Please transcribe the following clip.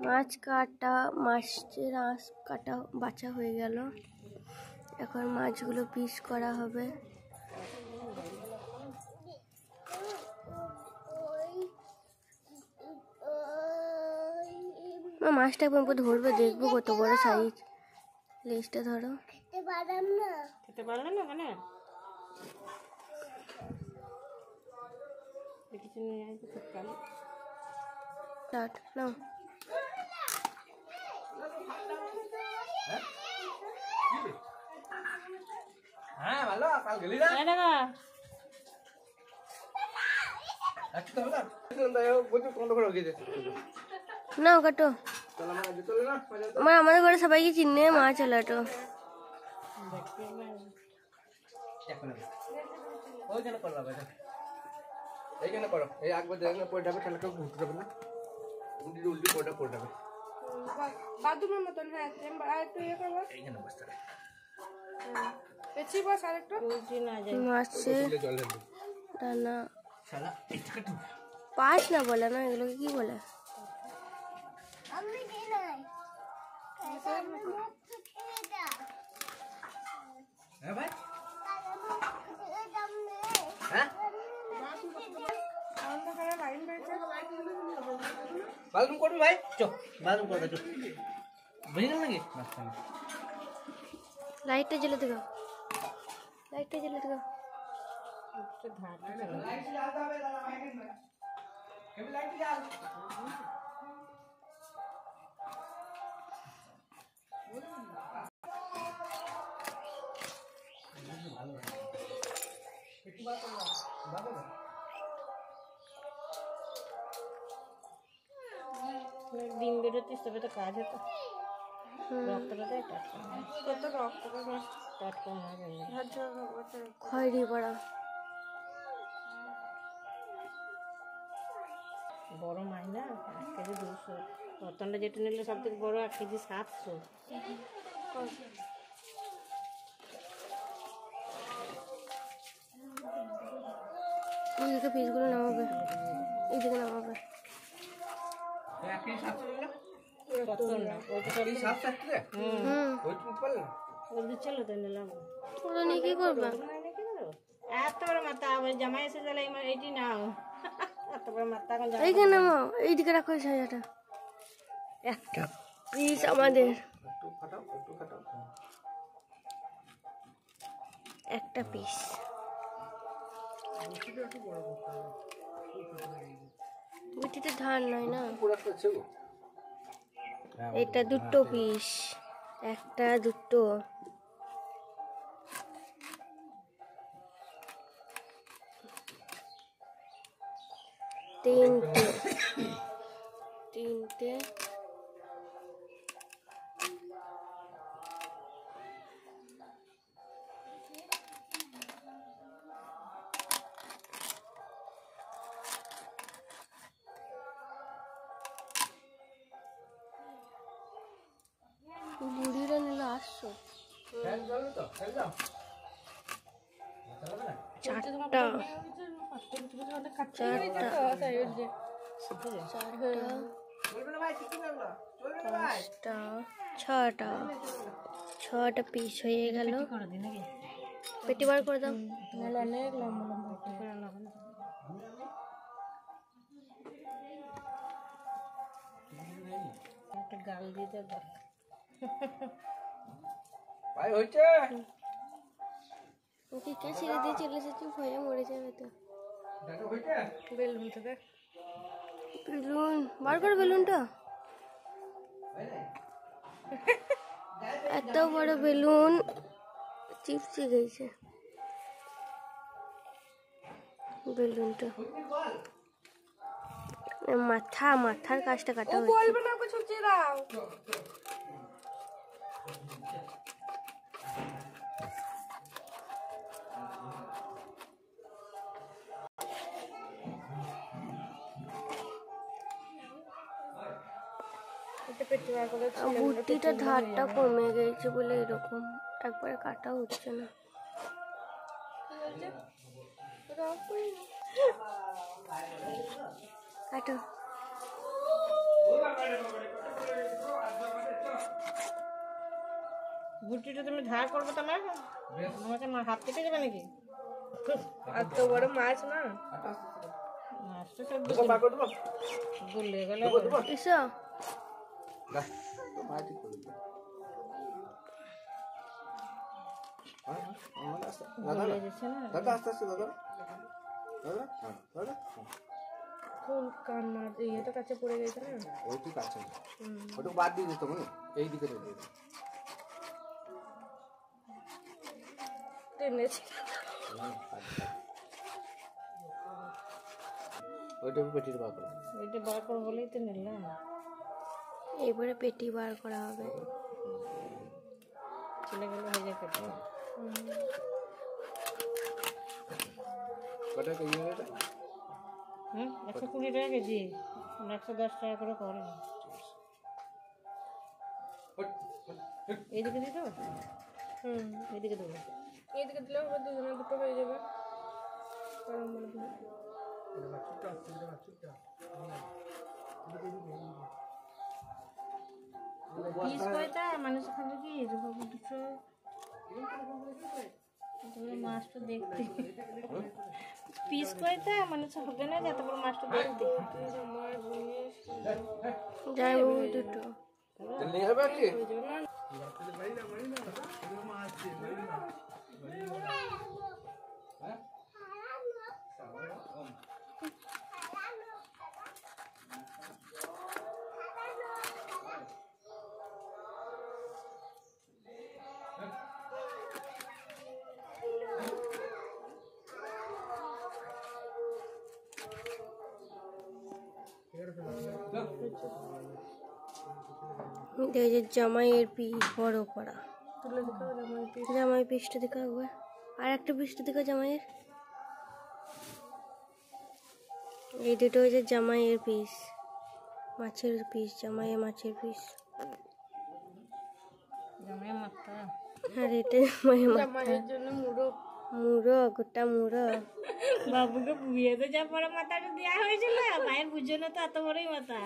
মাছ কাটা, মাছের আঁশ কাটা বাছা হয়ে গেল। এখন মাছগুলো পিস করা হবে। মাছটা একবার ধরবে, দেখবো কত বড় সাইজ। লেজটা ধরো। খেতে পারলে না মানে কিছু নিয়ে আসবে শীতকালে। নাও। হ্যাঁ ভালো, কাল গেলি না? হ্যাঁ দাদা নাও কাটো। আমাদের ঘরে সবাইকে চিনে মাছ এলাটো। ওইখানে করো, এইখানে করো। এই একবার দেখলে পড়ে যাবে, তাহলে কেউ ঘুরতে যাবে না। উল্টি উল্টি পড়ে যাবে বাথরুমের মতন। হ্যাঁ আর একটু ইয়ে করবো, এইখানে বসতে হবে। পেছি বস আর একটু না যায় মাছে জল ঢেলে ডানা শালা এটা কাটু। পাঁচ না বলে না, এগুলোকে কি বলে? হ্যাঁ ভাই, হ্যাঁ বাথরুম করবি ভাই? চো বাথরুম করবে, চো বুঝে গেল নাকি? লাইটটা জ্বলে দেবো, লাইটটা জ্বলে দেবো। ডিম বেরোতিস তবে তো কাজ হতো। রক্তটা দেয় টাটকা, কত রক্তটা টাটকা খয়রি পড়া বড় মাছ না, 1 কেজি 200। রতনটা যেটা নিলে সব থেকে বড় 1 কেজি 700। এইদিকে পিসগুলো নামাবে, এইদিকে নামাবে। চলো তো নিলাম। ওরা নিয়ে কি করবে? এত বড় মাথা জামাই এসে গেলে এইটি নাও। এত বড় মাথা এইখানে নামাও, এইদিকে রাখো ছায়াটা। একটা পিস আমাদের, একটা পিস। বুটিতে ধান নয় না, এটা দুটো পিস, একটা দুটো। তিনটে, তিনটে। বুড়িরা নিলে 800। চারটা, পাঁচটা, ছটা, 6টা পিস হয়ে গেল। পেটি বার করে দাও। অনেক লম্বা লম্বা একটা গাল দিতে ভাই হইছে ওকে কে ছেড়ে দিয়ে চলে এসেছি, ভয়ে মরে যাবে তো। বেলুন থেকে বেলুন বার করে, বেলুনটা এত বড় বেলুন চিপসে গেছে। বেলুনটা মাথার কাজটা কাটা হচ্ছে। বলবে না কিছু চিরাও। বুটিটা ধারটা কমে গেছে বলে এরকম, একবারে কাটা হচ্ছে না। কাটো। গুটিটা তুমি ধার করবে তো না আমাকে হাত কেটে যাবে নাকি আর তো বড় মাছ না মাছটা সব বার করে দেবো গুলে গেলে এসো না তো ভাই ঠিক করে দিও গুলে যাচ্ছে না দাদা আস্তে আস্তে দাদা দাদা দাদা কোন কান মার এটা কাছে পড়ে গেছে না ওই ঠিক আছে ওটা বাদ দিয়ে দিত মানে এই দিকে দিয়ে দিত টেনেছে ওইটা পেটির বার করো ওইটা বার করে বলেই তো নিলাম এবারে পেটি বার করা হবে চলে গেলে হয়ে যায় পেটে কটা কেজি এটা 120 টাকা কেজি 110 টাকা করে করে এইদিকে দিতে হবে এইদিকে দেবো এইদিকে দিলে হবে দুজনে দুটো হয়ে যাবে গরম বলে দিলে পিস কয়টা মানুষ খাবে কি দুটো মাছটা দেখতে পিস কয়টা মানুষ হবে না যত বড় মাছটা দেখতে যাই বাবু দুটো নিয়ে যাবে কি এই যে জামাইয়ের পিস বড় করা জামাই পিসটা দেখা একবার আর একটা পিসটা দেখা জামাইয়ের এই দুটো হচ্ছে জামাইয়ের পিস মাছের পিস জামাইয়ের মাছের পিস জামাই মাথা আর এটা জামাইয়ের জন্য মুড়ো গোটা মুড়ো বাবুকে বিয়েতে যা পরে মাথাটা দেওয়া হয়েছিল মায়ের বুঝো না তো এত বড়ই মাথা